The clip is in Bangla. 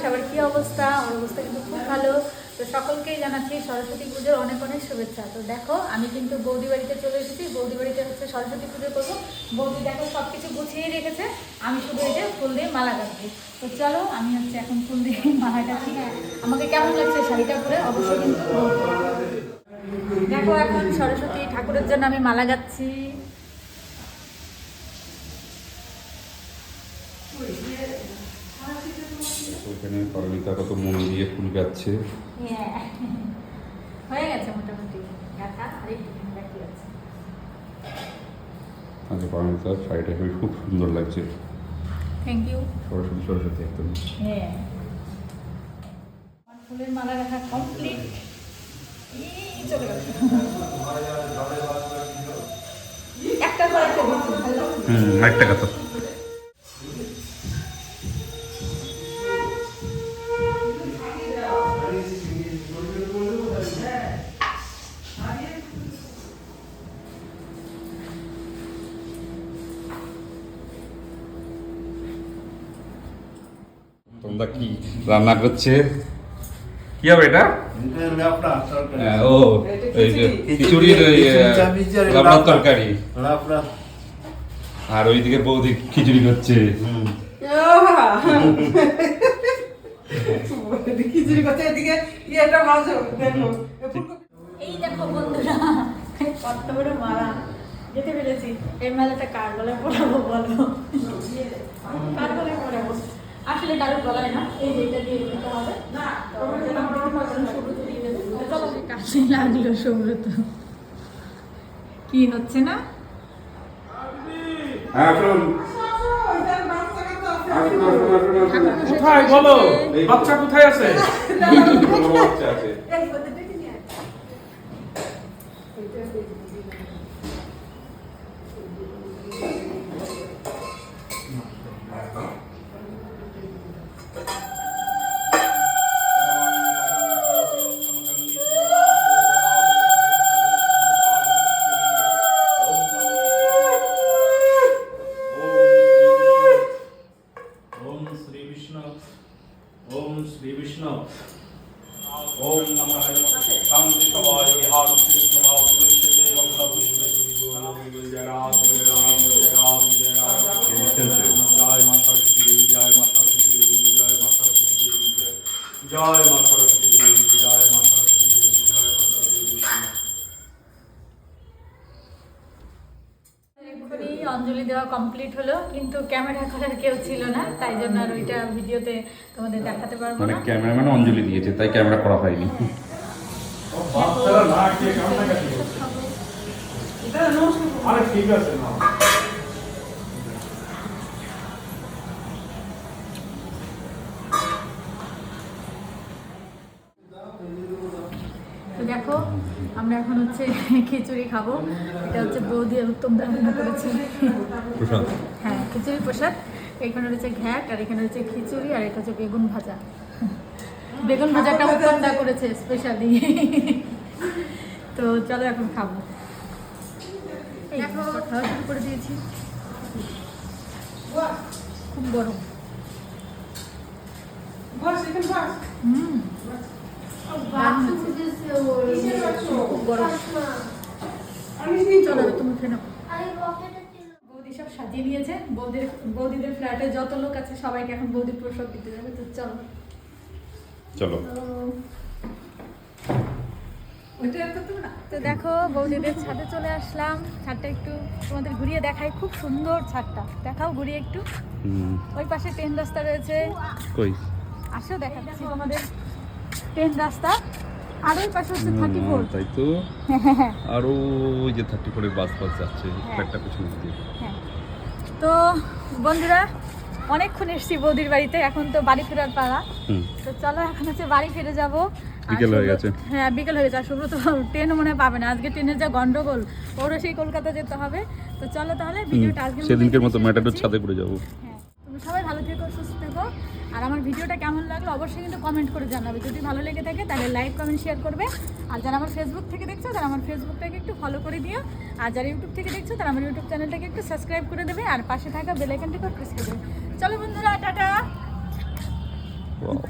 সবার কী অবস্থা? আমার অবস্থা কিন্তু খুব ভালো। তো সকলকেই জানাচ্ছি সরস্বতী পুজোর অনেক অনেক শুভেচ্ছা। তো দেখো আমি কিন্তু বৌদি বাড়িতে চলে এসেছি। বৌদি বাড়িতে হচ্ছে সরস্বতী পুজো করবো। বৌদি দেখো সব কিছু গুছিয়ে রেখেছে, আমি শুধু এটা ফুল দিয়ে মালা গাঁথবো। তো চলো আমি হচ্ছে এখন ফুল দিয়ে মালা গাঁথি। আমাকে কেমন লাগছে শাড়িটা পরে অবশ্যই কিন্তু দেখো। এখন সরস্বতী ঠাকুরের জন্য আমি মালা গাঁথছি। ওখানে পারমিতা কত মন দিয়ে ফুল গাচ্ছে। হয়ে গেছে মোটামুটি গাঁথা, আর একটু বাকি আছে। আচ্ছা, পারমিতার শাড়িটা খুব সুন্দর লাগছে। Thank you. সরস্বতী সরস্বতী একদম। হ্যাঁ, ফুলের মালা গাঁথা কমপ্লিট। চলে গেল একটা করে একটা কথা। তোমরা কি রান্না করছে? কি হবে এটা? ও খিচুড়ির লাবড়ার তরকারি, আর ওইদিকে বৌদি খিচুড়ি করছে। এই দেখো বন্ধুরা, কত বড় মালা যেতে পেরেছি। এই মালাটা কার গলায় পরাবো বলো? কার গলায় পরাবো? আসলে কারোর গলায় না, এই যেটা দিয়ে দিতে হবে। কাছে লাগলো সুব্রত, কি হচ্ছে না? কোথায় বলো, বাচ্চা কোথায় আছে? বাচ্চা আছে। ओम श्री विष्णु ओम नमः शांति सवाय विहार श्री विष्णु भाव विष्णु देव सब जय राम जय राम जय राम जय राम। जय मां सरस्वती देवी, जय मां सरस्वती देवी, जय मां सरस्वती देवी, जय मां सरस्वती देवी, जय मां सरस्वती देवी, जय मां सरस्वती देवी। অঞ্জলি দেওয়া কমপ্লিট হলো, কিন্তু ক্যামেরা করার কেউ ছিল না, তাই জন্য আর ওইটা ভিডিওতে তোমাদের দেখাতে পারবো মানে না। ক্যামেরাম্যান অঞ্জলি দিয়েছে, তাই ক্যামেরা করা হয়নি। আরে ঠিক আছে না। তো দেখো আমরা এখন হচ্ছে খিচুড়ি খাবো। এটা হচ্ছে বৌদি আর উত্তম রান্না করেছে প্রসাদ। হ্যাঁ, খিচুড়ি প্রসাদ। এখানে রয়েছে ঘ্যাট, আর এখানে রয়েছে খিচুড়ি, আর এটা হচ্ছে বেগুন ভাজা। বেগুন ভাজাটা উত্তম দা করেছে স্পেশালি। তো চলো এখন খাবো। এই দেখো খাওয়া শুরু করে দিয়েছি। খুব গরম। খুব গরম। চলো তুমি খেয়ে নাও। বৌদি সব সাজিয়ে নিয়েছে। বৌদিদের ফ্ল্যাটে যত লোক আছে সবাইকে এখন বৌদির প্রসাদ দিতে যাবে। তো চলো চলো। তো দেখো বৌদিদের ছাদে চলে আসলাম। ছাদটা একটু তোমাদের ঘুরিয়ে দেখাই, খুব সুন্দর ছাদটা। দেখাও ঘুরিয়ে একটু। ওই পাশে ট্রেন রাস্তা রয়েছে। কই আসো দেখাচ্ছি তোমাদের ট্রেন রাস্তা। আর ওই পাশে হচ্ছে 34। তাই তো। আর ওই যে 34 এর বাস যাচ্ছে একটা পিছন দিকে। হ্যাঁ, তো বন্ধুরা অনেকক্ষণ এসেছি বৌদির বাড়িতে, এখন তো বাড়ি ফেরার পালা। তো চলো এখন হচ্ছে বাড়ি ফিরে যাবো। বিকেল হয়ে গেছে। হ্যাঁ, বিকেল হয়ে গেছে। আর সুব্রত ট্রেনও মনে হয় পাবে না, আজকে ট্রেনের যা গন্ডগোল, ওরও সেই কলকাতা যেতে হবে। তো চলো তাহলে ভিডিওটা আজকে সেদিনকের মতো ম্যাটাডোর ছাদে পড়ে যাবো। হ্যাঁ, তুমি সবাই ভালো থেকো, সুস্থ থেকো। আর আমার ভিডিওটা কেমন লাগলো অবশ্যই কিন্তু কমেন্ট করে জানাবে। যদি ভালো লেগে থাকে তাহলে লাইক কমেন্ট শেয়ার করবে। আর যারা আমার ফেসবুক থেকে দেখছো তারা আমার ফেসবুকটাকে একটু ফলো করে দিও। আর যারা ইউটিউব থেকে দেখছো তারা আমার ইউটিউব চ্যানেলটাকে একটু সাবস্ক্রাইব করে দেবে, আর পাশে থাকা বেল আইকনটাকে প্রেস করে দেবে। চলো বন্ধুরা, টাটা। Wow.